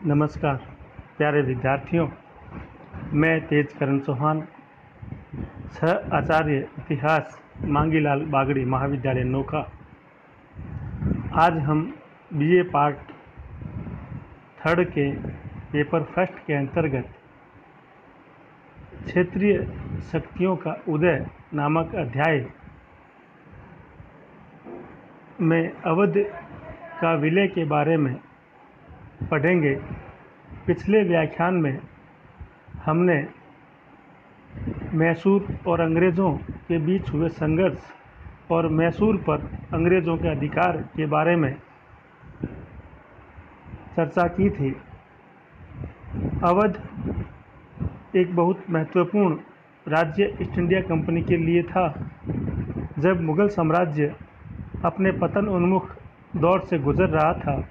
नमस्कार प्यारे विद्यार्थियों, मैं तेजकरण चौहान, सह आचार्य इतिहास मांगीलाल बागड़ी महाविद्यालय नोखा। आज हम बीए पार्ट 3 के पेपर फर्स्ट के अंतर्गत क्षेत्रीय शक्तियों का उदय नामक अध्याय में अवध का विलय के बारे में पढ़ेंगे। पिछले व्याख्यान में हमने मैसूर और अंग्रेज़ों के बीच हुए संघर्ष और मैसूर पर अंग्रेज़ों के अधिकार के बारे में चर्चा की थी। अवध एक बहुत महत्वपूर्ण राज्य ईस्ट इंडिया कंपनी के लिए था। जब मुग़ल साम्राज्य अपने पतन उन्मुख दौर से गुजर रहा था,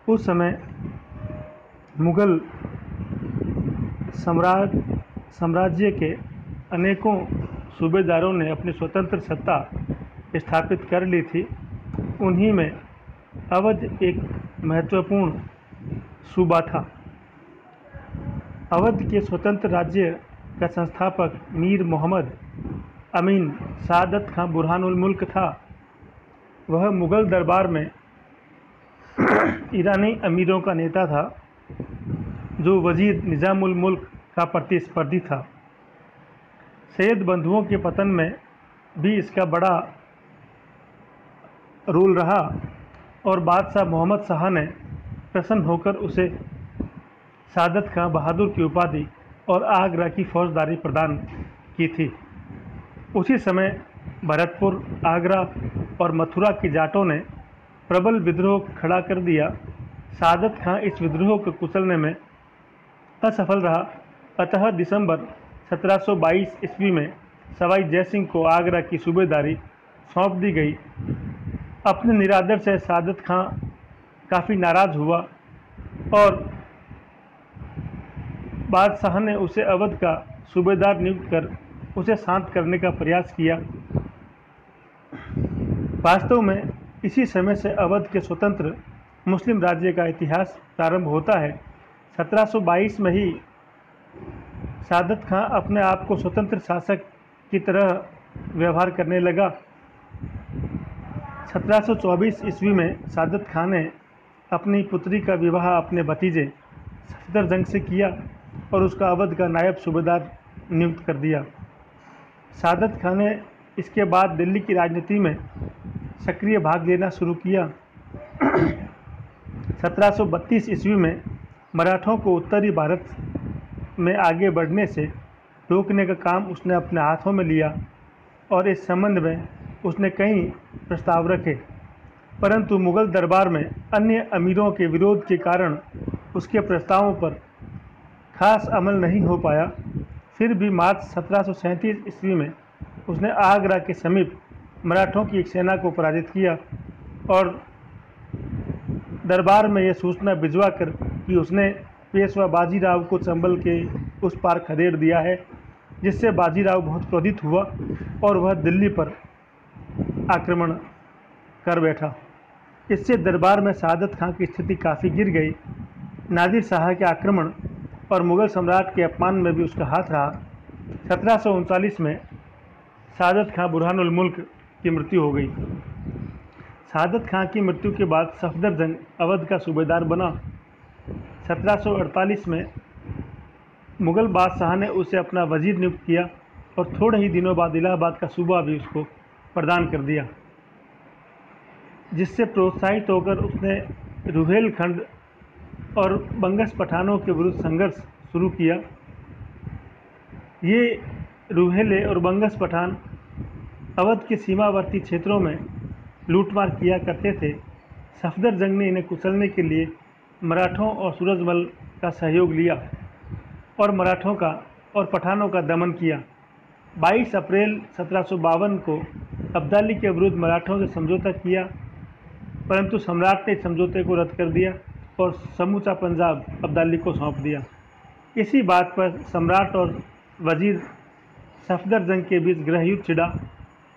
उस समय मुग़ल साम्राज्य के अनेकों सूबेदारों ने अपनी स्वतंत्र सत्ता स्थापित कर ली थी। उन्हीं में अवध एक महत्वपूर्ण सूबा था। अवध के स्वतंत्र राज्य का संस्थापक मीर मोहम्मद अमीन सादत खां बुरहानुल मुल्क था। वह मुग़ल दरबार में ईरानी अमीरों का नेता था, जो वजीर निज़ामुल मुल्क का प्रतिस्पर्धी था। सैयद बंधुओं के पतन में भी इसका बड़ा रोल रहा और बादशाह मोहम्मद शाह ने प्रसन्न होकर उसे सादत खां बहादुर की उपाधि और आगरा की फौजदारी प्रदान की थी। उसी समय भरतपुर, आगरा और मथुरा की जाटों ने प्रबल विद्रोह खड़ा कर दिया। सादत खां इस विद्रोह को कुचलने में असफल रहा, अतः दिसंबर 1722 ईस्वी में सवाई जयसिंह को आगरा की सूबेदारी सौंप दी गई। अपने निरादर से सादत खां काफ़ी नाराज़ हुआ और बादशाह ने उसे अवध का सूबेदार नियुक्त कर उसे शांत करने का प्रयास किया। वास्तव में इसी समय से अवध के स्वतंत्र मुस्लिम राज्य का इतिहास प्रारंभ होता है। 1722 में ही सादत खां अपने आप को स्वतंत्र शासक की तरह व्यवहार करने लगा। 1724 ईस्वी में सादत खां ने अपनी पुत्री का विवाह अपने भतीजे सफदरजंग से किया और उसका अवध का नायब सूबेदार नियुक्त कर दिया। सादत खां ने इसके बाद दिल्ली की राजनीति में सक्रिय भाग लेना शुरू किया। 1732 ईस्वी में मराठों को उत्तरी भारत में आगे बढ़ने से रोकने का काम उसने अपने हाथों में लिया और इस संबंध में उसने कई प्रस्ताव रखे, परंतु मुग़ल दरबार में अन्य अमीरों के विरोध के कारण उसके प्रस्तावों पर खास अमल नहीं हो पाया। फिर भी मार्च 1737 ईस्वी में उसने आगरा के समीप मराठों की एक सेना को पराजित किया और दरबार में यह सूचना भिजवा कर कि उसने पेशवा बाजीराव को चंबल के उस पार खदेड़ दिया है, जिससे बाजीराव बहुत क्रोधित हुआ और वह दिल्ली पर आक्रमण कर बैठा। इससे दरबार में सादत खां की स्थिति काफ़ी गिर गई। नादिर शाह के आक्रमण और मुग़ल सम्राट के अपमान में भी उसका हाथ रहा। 1739 में सादत खां बुरहानुल मुल्क की मृत्यु हो गई। सादत खां की मृत्यु के बाद सफदरजंग अवध का सूबेदार बना। 1748 में मुग़ल बादशाह ने उसे अपना वजीर नियुक्त किया और थोड़े ही दिनों बाद इलाहाबाद का सूबा भी उसको प्रदान कर दिया, जिससे प्रोत्साहित होकर उसने रुहेलखंड और बंगश पठानों के विरुद्ध संघर्ष शुरू किया। ये रुहेले और बंगश पठान अवध के सीमावर्ती क्षेत्रों में लूटमार किया करते थे। सफदरजंग ने इन्हें कुचलने के लिए मराठों और सूरजमल का सहयोग लिया और मराठों का और पठानों का दमन किया। 22 अप्रैल 1752 को अब्दाली के विरुद्ध मराठों से समझौता किया, परंतु सम्राट ने इस समझौते को रद्द कर दिया और समूचा पंजाब अब्दाली को सौंप दिया। इसी बात पर सम्राट और वजीर सफदरजंग के बीच गृह युद्ध छिड़ा,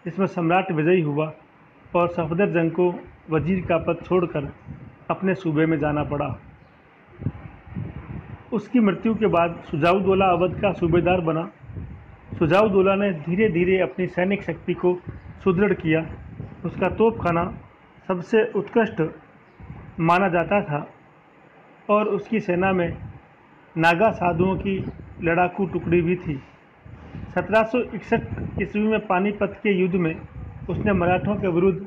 जिसमें सम्राट विजयी हुआ और सफदरजंग को वजीर का पद छोड़कर अपने सूबे में जाना पड़ा। उसकी मृत्यु के बाद सुजाउद्दौला अवध का सूबेदार बना। सुजाउद्दौला ने धीरे धीरे अपनी सैनिक शक्ति को सुदृढ़ किया। उसका तोपखाना सबसे उत्कृष्ट माना जाता था और उसकी सेना में नागा साधुओं की लड़ाकू टुकड़ी भी थी। 1761 ईस्वी में पानीपत के युद्ध में उसने मराठों के विरुद्ध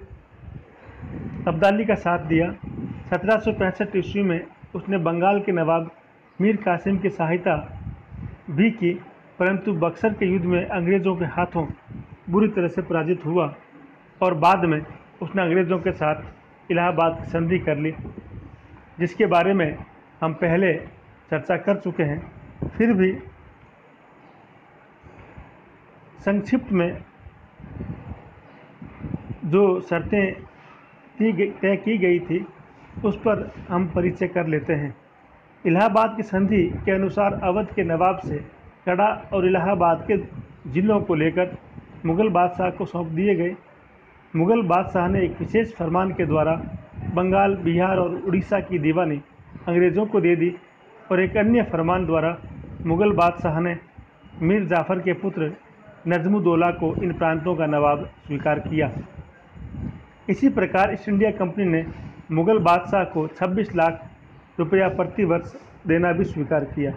अब्दाली का साथ दिया। 1765 ईस्वी में उसने बंगाल के नवाब मीर कासिम की सहायता भी की, परंतु बक्सर के युद्ध में अंग्रेज़ों के हाथों बुरी तरह से पराजित हुआ और बाद में उसने अंग्रेज़ों के साथ इलाहाबाद की संधि कर ली, जिसके बारे में हम पहले चर्चा कर चुके हैं। फिर भी संक्षिप्त में जो शर्तें तय की गई थी उस पर हम परिचय कर लेते हैं। इलाहाबाद की संधि के अनुसार अवध के नवाब से कड़ा और इलाहाबाद के जिलों को लेकर मुग़ल बादशाह को सौंप दिए गए। मुग़ल बादशाह ने एक विशेष फरमान के द्वारा बंगाल, बिहार और उड़ीसा की दीवानी अंग्रेज़ों को दे दी और एक अन्य फरमान द्वारा मुग़ल बादशाह ने मीर जाफ़र के पुत्र नजमुद्दौला को इन प्रांतों का नवाब स्वीकार किया। इसी प्रकार ईस्ट इंडिया कंपनी ने मुग़ल बादशाह को 26 लाख रुपया प्रति वर्ष देना भी स्वीकार किया।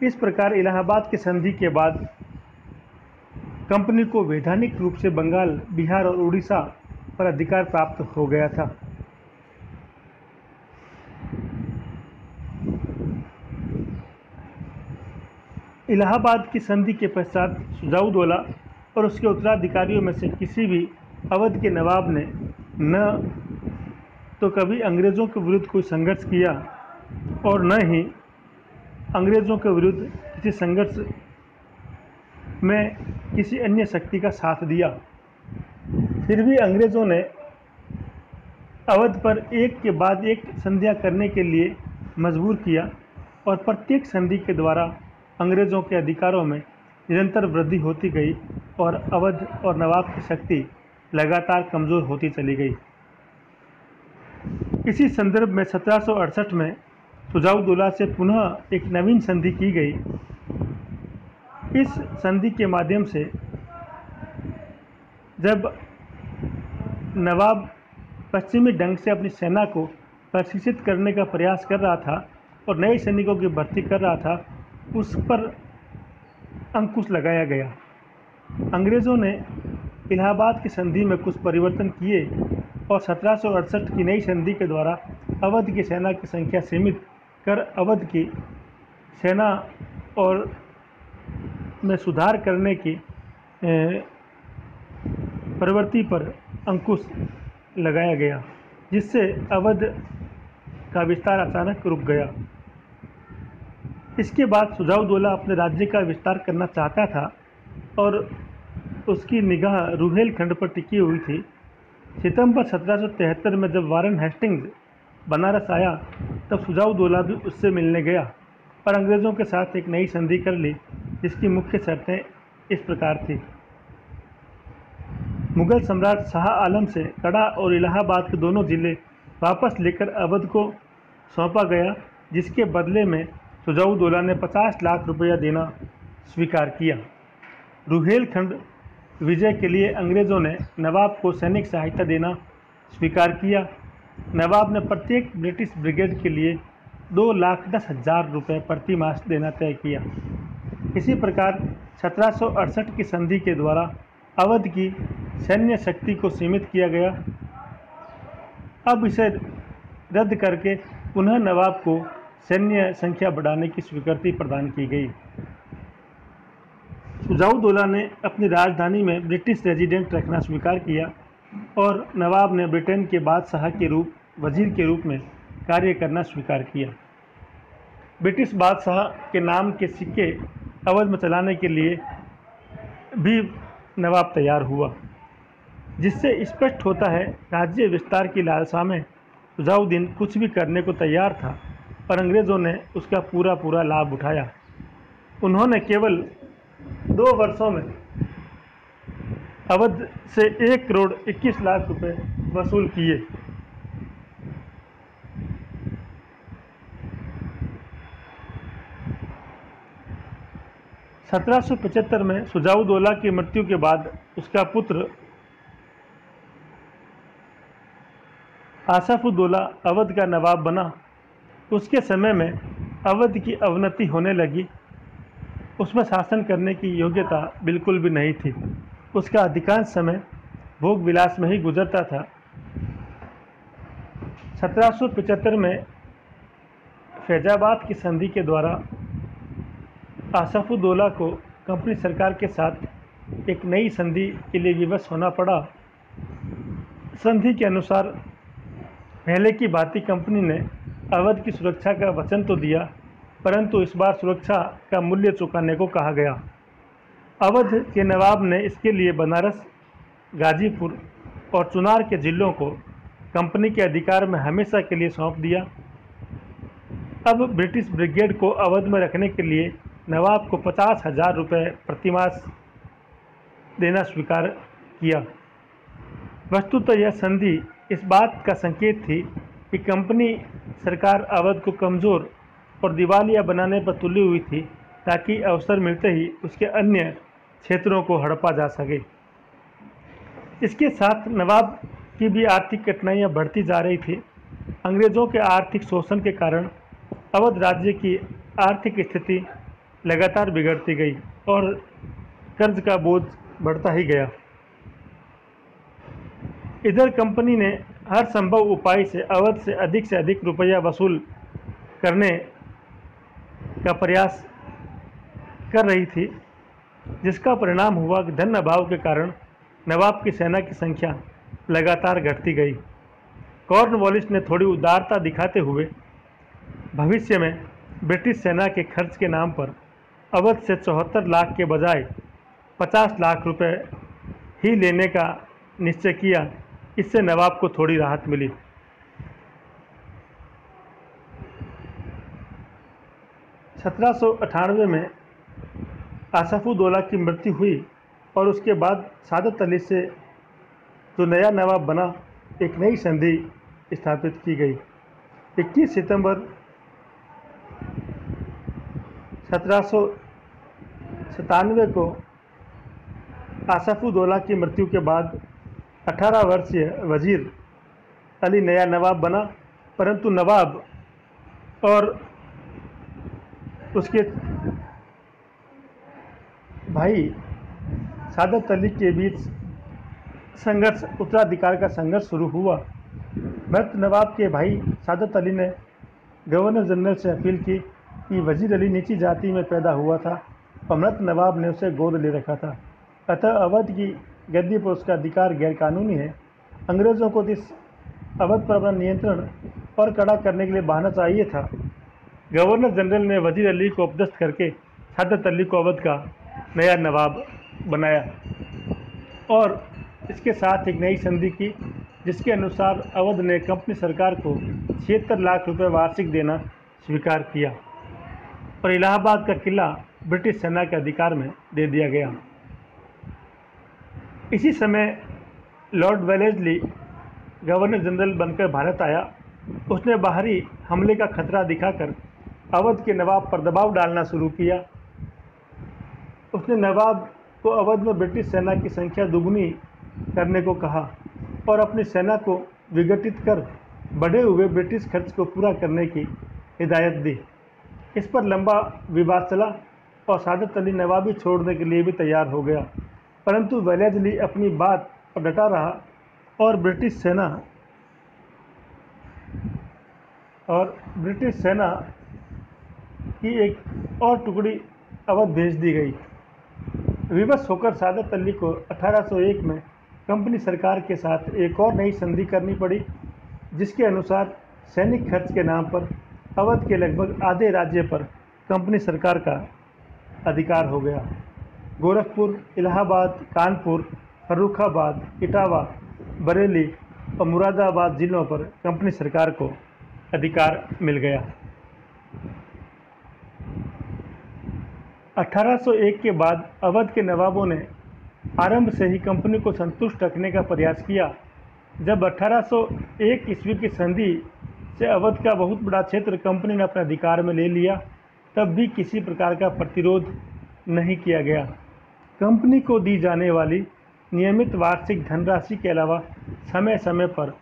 इस प्रकार इलाहाबाद की संधि के बाद कंपनी को वैधानिक रूप से बंगाल, बिहार और उड़ीसा पर अधिकार प्राप्त हो गया था। इलाहाबाद की संधि के पश्चात सुजाउद्दौला और उसके उत्तराधिकारियों में से किसी भी अवध के नवाब ने न तो कभी अंग्रेज़ों के विरुद्ध कोई संघर्ष किया और न ही अंग्रेज़ों के विरुद्ध किसी संघर्ष में किसी अन्य शक्ति का साथ दिया। फिर भी अंग्रेज़ों ने अवध पर एक के बाद एक संधियां करने के लिए मजबूर किया और प्रत्येक संधि के द्वारा अंग्रेज़ों के अधिकारों में निरंतर वृद्धि होती गई और अवध और नवाब की शक्ति लगातार कमज़ोर होती चली गई। इसी संदर्भ में 1768 में सुजाउद्दौला से पुनः एक नवीन संधि की गई। इस संधि के माध्यम से जब नवाब पश्चिमी ढंग से अपनी सेना को प्रशिक्षित करने का प्रयास कर रहा था और नए सैनिकों की भर्ती कर रहा था, उस पर अंकुश लगाया गया। अंग्रेज़ों ने इलाहाबाद की संधि में कुछ परिवर्तन किए और 1768 की नई संधि के द्वारा अवध की सेना की संख्या सीमित कर अवध की सेना और में सुधार करने की प्रवृत्ति पर अंकुश लगाया गया, जिससे अवध का विस्तार अचानक रुक गया। इसके बाद सुजाउद्दौला अपने राज्य का विस्तार करना चाहता था और उसकी निगाह रुहेलखंड पर टिकी हुई थी। सितंबर 1773 में जब वारेन हेस्टिंग्स बनारस आया तब सुजाउद्दौला भी उससे मिलने गया, पर अंग्रेज़ों के साथ एक नई संधि कर ली, जिसकी मुख्य शर्तें इस प्रकार थी। मुग़ल सम्राट शाह आलम से कड़ा और इलाहाबाद के दोनों ज़िले वापस लेकर अवध को सौंपा गया, जिसके बदले में सुजाउद्दौला ने 50 लाख रुपया देना स्वीकार किया। रुहेलखंड विजय के लिए अंग्रेज़ों ने नवाब को सैनिक सहायता देना स्वीकार किया। नवाब ने प्रत्येक ब्रिटिश ब्रिगेड के लिए 2,10,000 रुपये प्रति मास देना तय किया। इसी प्रकार 1768 की संधि के द्वारा अवध की सैन्य शक्ति को सीमित किया गया। अब इसे रद्द करके पुनः नवाब को सैन्य संख्या बढ़ाने की स्वीकृति प्रदान की गई। सुजाउद्दौला ने अपनी राजधानी में ब्रिटिश रेजिडेंट रखना स्वीकार किया और नवाब ने ब्रिटेन के बादशाह के वजीर के रूप में कार्य करना स्वीकार किया। ब्रिटिश बादशाह के नाम के सिक्के अवध में चलाने के लिए भी नवाब तैयार हुआ, जिससे स्पष्ट होता है राज्य विस्तार की लालसा में सुजाउद्दीन कुछ भी करने को तैयार था, पर अंग्रेज़ों ने उसका पूरा लाभ उठाया। उन्होंने केवल 2 वर्षों में अवध से 1 करोड़ 21 लाख रुपए वसूल किए। 1775 में शुजाउद्दौला की मृत्यु के बाद उसका पुत्र आसफउद्दौला अवध का नवाब बना। उसके समय में अवध की अवनति होने लगी। उसमें शासन करने की योग्यता बिल्कुल भी नहीं थी। उसका अधिकांश समय भोग विलास में ही गुजरता था। 1775 में फैजाबाद की संधि के द्वारा आसफउद्दौला को कंपनी सरकार के साथ एक नई संधि के लिए विवश होना पड़ा। संधि के अनुसार पहले की भांति कंपनी ने अवध की सुरक्षा का वचन तो दिया, परंतु इस बार सुरक्षा का मूल्य चुकाने को कहा गया। अवध के नवाब ने इसके लिए बनारस, गाजीपुर और चुनार के जिलों को कंपनी के अधिकार में हमेशा के लिए सौंप दिया। अब ब्रिटिश ब्रिगेड को अवध में रखने के लिए नवाब को 50,000 रुपये प्रतिमास देना स्वीकार किया। वस्तुतः यह संधि इस बात का संकेत थी कि कंपनी सरकार अवध को कमज़ोर और दिवालिया बनाने पर तुली हुई थी, ताकि अवसर मिलते ही उसके अन्य क्षेत्रों को हड़पा जा सके। इसके साथ नवाब की भी आर्थिक कठिनाइयां बढ़ती जा रही थी। अंग्रेज़ों के आर्थिक शोषण के कारण अवध राज्य की आर्थिक स्थिति लगातार बिगड़ती गई और कर्ज का बोझ बढ़ता ही गया। इधर कंपनी ने हर संभव उपाय से अवध से अधिक रुपया वसूल करने का प्रयास कर रही थी, जिसका परिणाम हुआ कि धन अभाव के कारण नवाब की सेना की संख्या लगातार घटती गई। कॉर्नवालिस ने थोड़ी उदारता दिखाते हुए भविष्य में ब्रिटिश सेना के खर्च के नाम पर अवध से 74 लाख के बजाय 50 लाख रुपए ही लेने का निश्चय किया। इससे नवाब को थोड़ी राहत मिली। 1798 में आसफउद्दौला की मृत्यु हुई और उसके बाद सादत अली से जो नया नवाब बना, एक नई संधि स्थापित की गई। 21 सितंबर 1797 को आसफउद्दौला की मृत्यु के बाद 18 वर्षीय वजीर अली नया नवाब बना, परंतु नवाब और उसके भाई सादत अली के बीच संघर्ष, उत्तराधिकार का संघर्ष शुरू हुआ। मृत नवाब के भाई सादत अली ने गवर्नर जनरल से अपील की कि वजीर अली नीची जाति में पैदा हुआ था और मृत नवाब ने उसे गोद ले रखा था, अतः अवध की गद्दी पर उसका अधिकार गैरकानूनी है। अंग्रेज़ों को इस अवध पर अपना नियंत्रण और कड़ा करने के लिए बहाना चाहिए था। गवर्नर जनरल ने वजीर अली को अपदस्थ करके सादत अली को अवध का नया नवाब बनाया और इसके साथ एक नई संधि की, जिसके अनुसार अवध ने कंपनी सरकार को 76 लाख रुपए वार्षिक देना स्वीकार किया और इलाहाबाद का किला ब्रिटिश सेना के अधिकार में दे दिया गया। इसी समय लॉर्ड वेलेस्ली गवर्नर जनरल बनकर भारत आया। उसने बाहरी हमले का खतरा दिखाकर अवध के नवाब पर दबाव डालना शुरू किया। उसने नवाब को अवध में ब्रिटिश सेना की संख्या दुगुनी करने को कहा और अपनी सेना को विघटित कर बढ़े हुए ब्रिटिश खर्च को पूरा करने की हिदायत दी। इस पर लंबा विवाद चला और सादत अली नवाबी छोड़ने के लिए भी तैयार हो गया, परंतु वेलेस्ली अपनी बात पर डटा रहा और ब्रिटिश सेना की एक और टुकड़ी अवध भेज दी गई। विवश होकर सादत अली को 1801 में कंपनी सरकार के साथ एक और नई संधि करनी पड़ी, जिसके अनुसार सैनिक खर्च के नाम पर अवध के लगभग आधे राज्य पर कंपनी सरकार का अधिकार हो गया। गोरखपुर, इलाहाबाद, कानपुर, फर्रुखाबाद, इटावा, बरेली और मुरादाबाद जिलों पर कंपनी सरकार को अधिकार मिल गया। 1801 के बाद अवध के नवाबों ने आरंभ से ही कंपनी को संतुष्ट रखने का प्रयास किया। जब 1801 ईस्वी की संधि से अवध का बहुत बड़ा क्षेत्र कंपनी ने अपने अधिकार में ले लिया, तब भी किसी प्रकार का प्रतिरोध नहीं किया गया। कंपनी को दी जाने वाली नियमित वार्षिक धनराशि के अलावा समय समय पर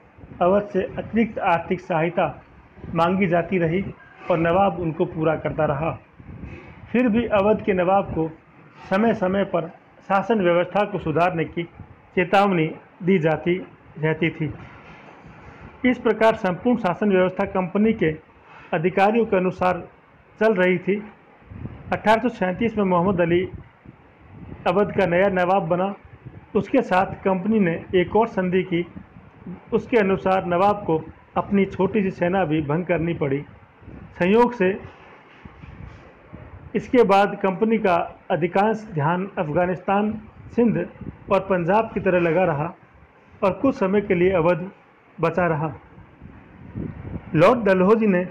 अवध से अतिरिक्त आर्थिक सहायता मांगी जाती रही और नवाब उनको पूरा करता रहा। फिर भी अवध के नवाब को समय समय पर शासन व्यवस्था को सुधारने की चेतावनी दी जाती रहती थी। इस प्रकार संपूर्ण शासन व्यवस्था कंपनी के अधिकारियों के अनुसार चल रही थी। 1837 में मोहम्मद अली अवध का नया नवाब बना। उसके साथ कंपनी ने एक और संधि की। उसके अनुसार नवाब को अपनी छोटी सी सेना भी भंग करनी पड़ी। संयोग से इसके बाद कंपनी का अधिकांश ध्यान अफगानिस्तान, सिंध और पंजाब की तरह लगा रहा और कुछ समय के लिए अवध बचा रहा। लॉर्ड डलहौजी ने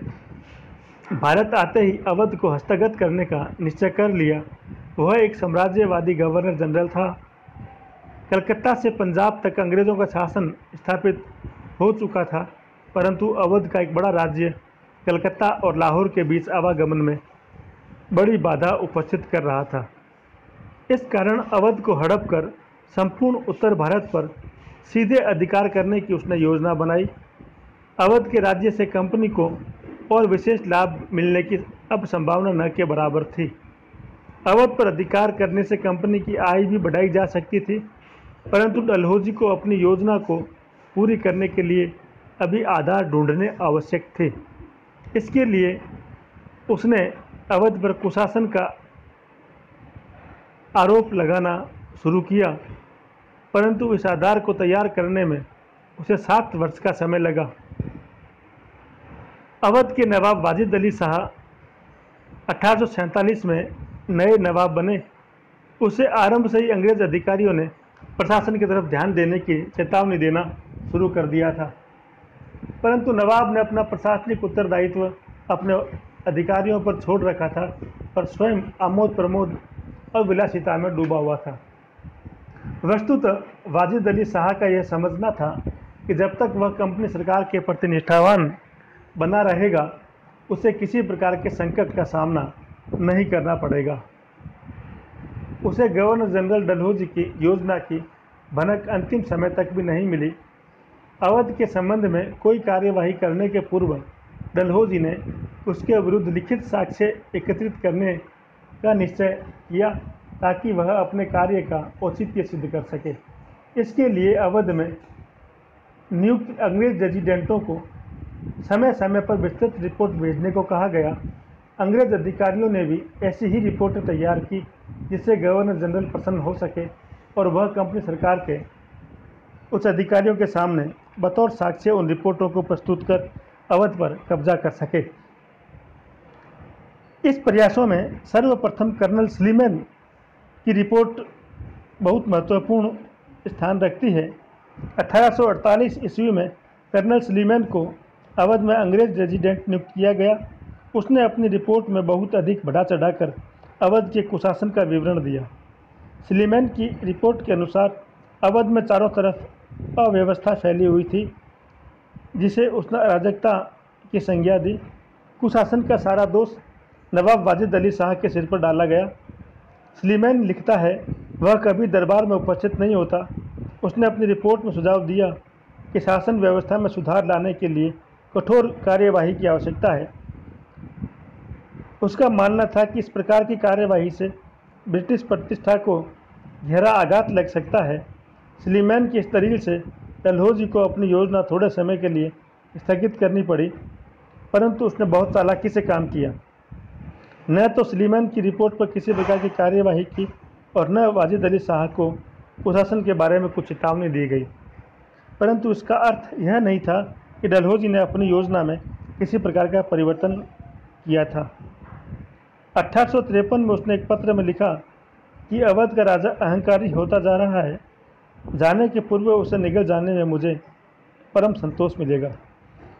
भारत आते ही अवध को हस्तगत करने का निश्चय कर लिया। वह एक साम्राज्यवादी गवर्नर जनरल था। कलकत्ता से पंजाब तक अंग्रेज़ों का शासन स्थापित हो चुका था, परंतु अवध का एक बड़ा राज्य कलकत्ता और लाहौर के बीच आवागमन में बड़ी बाधा उपस्थित कर रहा था। इस कारण अवध को हड़प कर संपूर्ण उत्तर भारत पर सीधे अधिकार करने की उसने योजना बनाई। अवध के राज्य से कंपनी को और विशेष लाभ मिलने की अब संभावना न के बराबर थी। अवध पर अधिकार करने से कंपनी की आय भी बढ़ाई जा सकती थी, परंतु डलहौजी को अपनी योजना को पूरी करने के लिए अभी आधार ढूंढने आवश्यक थे। इसके लिए उसने अवध पर कुशासन का आरोप लगाना शुरू किया, परंतु इस आधार को तैयार करने में उसे 7 वर्ष का समय लगा। अवध के नवाब वाजिद अली शाह 1847 में नए नवाब बने। उसे आरंभ से ही अंग्रेज अधिकारियों ने प्रशासन की तरफ ध्यान देने की चेतावनी देना शुरू कर दिया था, परंतु नवाब ने अपना प्रशासनिक उत्तरदायित्व अपने अधिकारियों पर छोड़ रखा था और स्वयं आमोद प्रमोद और विलासिता में डूबा हुआ था। वस्तुतः वाजिद अली शाह का यह समझना था कि जब तक वह कंपनी सरकार के प्रति निष्ठावान बना रहेगा, उसे किसी प्रकार के संकट का सामना नहीं करना पड़ेगा। उसे गवर्नर जनरल डलहौजी की योजना की भनक अंतिम समय तक भी नहीं मिली। अवध के संबंध में कोई कार्यवाही करने के पूर्व डलहौजी ने उसके विरुद्ध लिखित साक्ष्य एकत्रित करने का निश्चय किया ताकि वह अपने कार्य का औचित्य सिद्ध कर सके। इसके लिए अवध में नियुक्त अंग्रेज रेजिडेंटों को समय समय पर विस्तृत रिपोर्ट भेजने को कहा गया। अंग्रेज अधिकारियों ने भी ऐसी ही रिपोर्टें तैयार की जिससे गवर्नर जनरल प्रसन्न हो सके और वह कंपनी सरकार के उच्च अधिकारियों के सामने बतौर साक्ष्य उन रिपोर्टों को प्रस्तुत कर अवध पर कब्जा कर सके। इस प्रयासों में सर्वप्रथम कर्नल स्लीमैन की रिपोर्ट बहुत महत्वपूर्ण स्थान रखती है। 1848 ईस्वी में कर्नल स्लीमैन को अवध में अंग्रेज रेजिडेंट नियुक्त किया गया। उसने अपनी रिपोर्ट में बहुत अधिक बढ़ा चढ़ाकर अवध के कुशासन का विवरण दिया। स्लीमैन की रिपोर्ट के अनुसार अवध में चारों तरफ अव्यवस्था फैली हुई थी, जिसे उसने अराजकता की संज्ञा दी। कुशासन का सारा दोष नवाब वाजिद अली शाह के सिर पर डाला गया। स्लीमैन लिखता है, वह कभी दरबार में उपस्थित नहीं होता। उसने अपनी रिपोर्ट में सुझाव दिया कि शासन व्यवस्था में सुधार लाने के लिए कठोर कार्यवाही की आवश्यकता है। उसका मानना था कि इस प्रकार की कार्यवाही से ब्रिटिश प्रतिष्ठा को गहरा आघात लग सकता है। स्लीमैन की इस दलील से डलहौजी को अपनी योजना थोड़े समय के लिए स्थगित करनी पड़ी, परंतु उसने बहुत चालाकी से काम किया। न तो स्लीमैन की रिपोर्ट पर किसी प्रकार की कार्यवाही की और न वाजिद अली शाह को कुशासन के बारे में कुछ चेतावनी दी गई, परंतु इसका अर्थ यह नहीं था कि डलहौजी ने अपनी योजना में किसी प्रकार का परिवर्तन किया था। 1853 में उसने एक पत्र में लिखा कि अवध का राजा अहंकारी होता जा रहा है, जाने के पूर्व उसे निगल जाने में मुझे परम संतोष मिलेगा।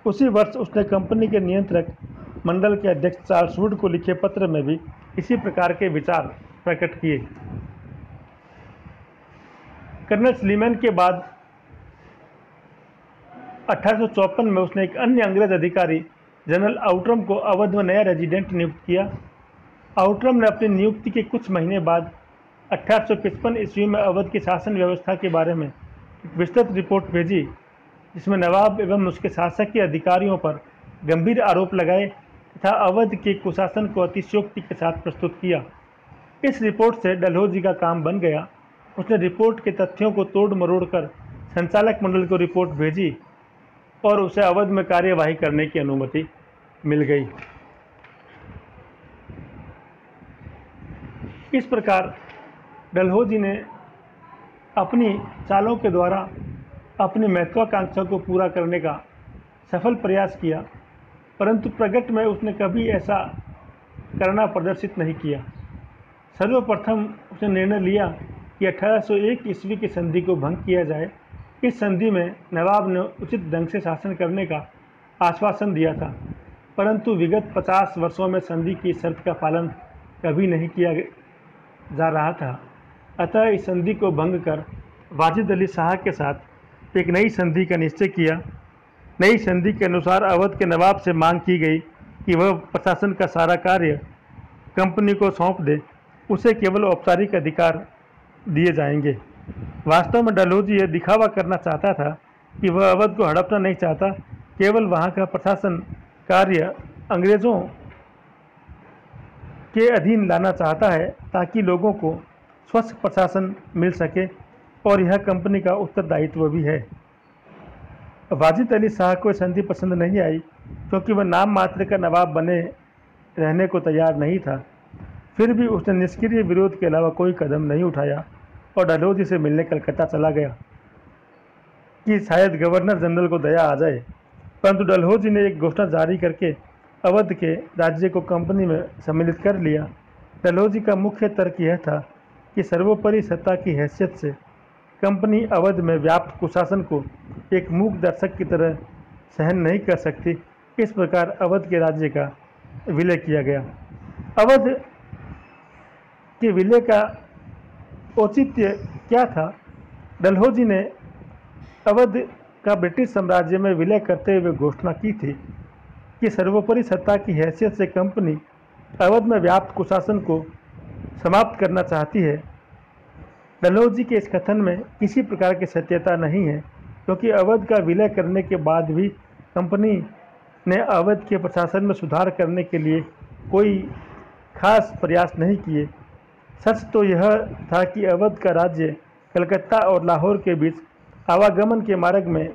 उसी वर्ष उसने कंपनी के नियंत्रक मंडल के अध्यक्ष चार्ल्स वुड को लिखे पत्र में भी इसी प्रकार के विचार प्रकट किए। कर्नल स्लीमैन के बाद 1854 में उसने एक अन्य अंग्रेज अधिकारी जनरल आउटरम को अवध में नया रेजिडेंट नियुक्त किया। आउटरम ने अपनी नियुक्ति के कुछ महीने बाद 1855 ईस्वी में अवध की शासन व्यवस्था के बारे में एक विस्तृत रिपोर्ट भेजी, जिसमें नवाब एवं उसके शासकीय अधिकारियों पर गंभीर आरोप लगाए तथा अवध के कुशासन को अतिशयोक्ति के साथ प्रस्तुत किया। इस रिपोर्ट से डलहौजी का काम बन गया। उसने रिपोर्ट के तथ्यों को तोड़ मरोड़ कर संचालक मंडल को रिपोर्ट भेजी और उसे अवध में कार्यवाही करने की अनुमति मिल गई। इस प्रकार डलहौजी ने अपनी चालों के द्वारा अपनी महत्वाकांक्षा को पूरा करने का सफल प्रयास किया, परंतु प्रगट में उसने कभी ऐसा करना प्रदर्शित नहीं किया। सर्वप्रथम उसने निर्णय लिया कि 1801 ईस्वी की संधि को भंग किया जाए। इस संधि में नवाब ने उचित ढंग से शासन करने का आश्वासन दिया था, परंतु विगत 50 वर्षों में संधि की शर्त का पालन कभी नहीं किया जा रहा था। अतः इस संधि को भंग कर वाजिद अली शाह के साथ एक नई संधि का निश्चय किया। नई संधि के अनुसार अवध के नवाब से मांग की गई कि वह प्रशासन का सारा कार्य कंपनी को सौंप दे, उसे केवल औपचारिक अधिकार दिए जाएंगे। वास्तव में डलहौजी यह दिखावा करना चाहता था कि वह अवध को हड़पना नहीं चाहता, केवल वहाँ का प्रशासन कार्य अंग्रेज़ों के अधीन लाना चाहता है ताकि लोगों को स्वच्छ प्रशासन मिल सके, और यह कंपनी का उत्तरदायित्व भी है। वाजिद अली शाह को संधि पसंद नहीं आई, क्योंकि वह नाम मात्र का नवाब बने रहने को तैयार नहीं था। फिर भी उसने निष्क्रिय विरोध के अलावा कोई कदम नहीं उठाया और डलहौजी से मिलने कलकत्ता चला गया कि शायद गवर्नर जनरल को दया आ जाए। परंतु डलहौजी ने एक घोषणा जारी करके अवध के राज्य को कंपनी में सम्मिलित कर लिया। डलहौजी का मुख्य तर्क यह था कि सर्वोपरि सत्ता की हैसियत से कंपनी अवध में व्याप्त कुशासन को एक मूक दर्शक की तरह सहन नहीं कर सकती। इस प्रकार अवध के राज्य का विलय किया गया। अवध के विलय का औचित्य क्या था? डलहौजी ने अवध का ब्रिटिश साम्राज्य में विलय करते हुए घोषणा की थी कि सर्वोपरि सत्ता की हैसियत से कंपनी अवध में व्याप्त कुशासन को समाप्त करना चाहती है। डलहौजी के इस कथन में किसी प्रकार की सत्यता नहीं है, क्योंकि अवध का विलय करने के बाद भी कंपनी ने अवध के प्रशासन में सुधार करने के लिए कोई खास प्रयास नहीं किए। सच तो यह था कि अवध का राज्य कलकत्ता और लाहौर के बीच आवागमन के मार्ग में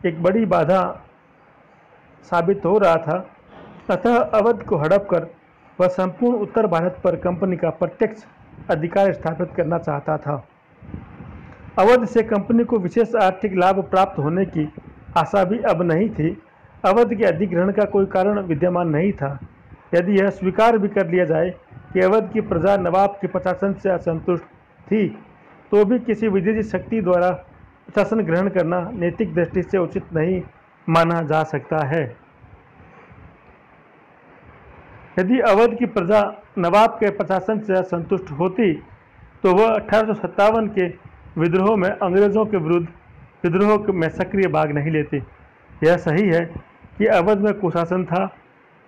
एक बड़ी बाधा साबित हो रहा था। अतः अवध को हड़प कर वह संपूर्ण उत्तर भारत पर कंपनी का प्रत्यक्ष अधिकार स्थापित करना चाहता था। अवध से कंपनी को विशेष आर्थिक लाभ प्राप्त होने की आशा भी अब नहीं थी। अवध के अधिग्रहण का कोई कारण विद्यमान नहीं था। यदि यह स्वीकार भी कर लिया जाए कि अवध की प्रजा नवाब के प्रशासन से असंतुष्ट थी, तो भी किसी विदेशी शक्ति द्वारा प्रशासन ग्रहण करना नैतिक दृष्टि से उचित नहीं माना जा सकता है। यदि अवध की प्रजा नवाब के प्रशासन से असंतुष्ट होती, तो वह 1857 के विद्रोह में अंग्रेज़ों के विरुद्ध विद्रोह में सक्रिय भाग नहीं लेती। यह सही है कि अवध में कुशासन था,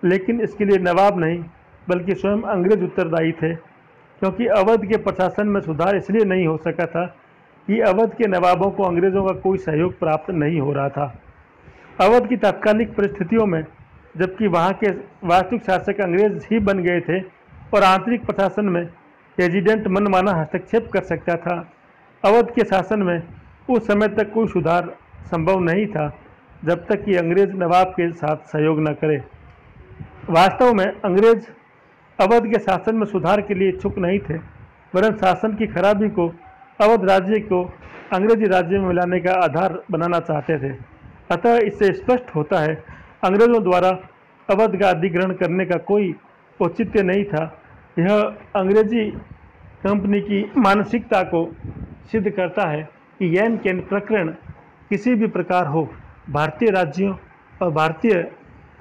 लेकिन इसके लिए नवाब नहीं बल्कि स्वयं अंग्रेज उत्तरदायी थे, क्योंकि अवध के प्रशासन में सुधार इसलिए नहीं हो सका था कि अवध के नवाबों को अंग्रेज़ों का कोई सहयोग प्राप्त नहीं हो रहा था। अवध की तात्कालिक परिस्थितियों में, जबकि वहाँ के वास्तविक शासक अंग्रेज ही बन गए थे और आंतरिक प्रशासन में रेजिडेंट मनमाना हस्तक्षेप कर सकता था, अवध के शासन में उस समय तक कोई सुधार संभव नहीं था जब तक कि अंग्रेज नवाब के साथ सहयोग न करे। वास्तव में अंग्रेज अवध के शासन में सुधार के लिए इच्छुक नहीं थे, वरन शासन की खराबी को अवध राज्य को अंग्रेजी राज्य में मिलाने का आधार बनाना चाहते थे। अतः इससे स्पष्ट होता है अंग्रेज़ों द्वारा अवध का अधिग्रहण करने का कोई औचित्य नहीं था। यह अंग्रेजी कंपनी की मानसिकता को सिद्ध करता है कि यैन केन प्रकरण किसी भी प्रकार हो, भारतीय राज्यों और भारतीय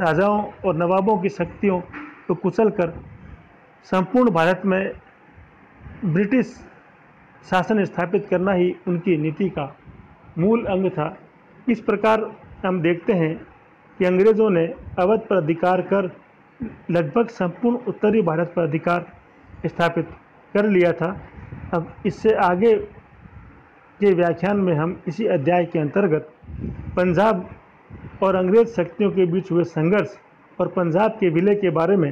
राजाओं और नवाबों की शक्तियों को कुचल कर संपूर्ण भारत में ब्रिटिश शासन स्थापित करना ही उनकी नीति का मूल अंग था। इस प्रकार हम देखते हैं कि अंग्रेज़ों ने अवध पर अधिकार कर लगभग संपूर्ण उत्तरी भारत पर अधिकार स्थापित कर लिया था। अब इससे आगे के व्याख्यान में हम इसी अध्याय के अंतर्गत पंजाब और अंग्रेज शक्तियों के बीच हुए संघर्ष और पंजाब के विलय के बारे में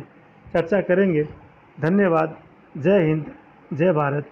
चर्चा करेंगे। धन्यवाद। जय हिंद, जय भारत।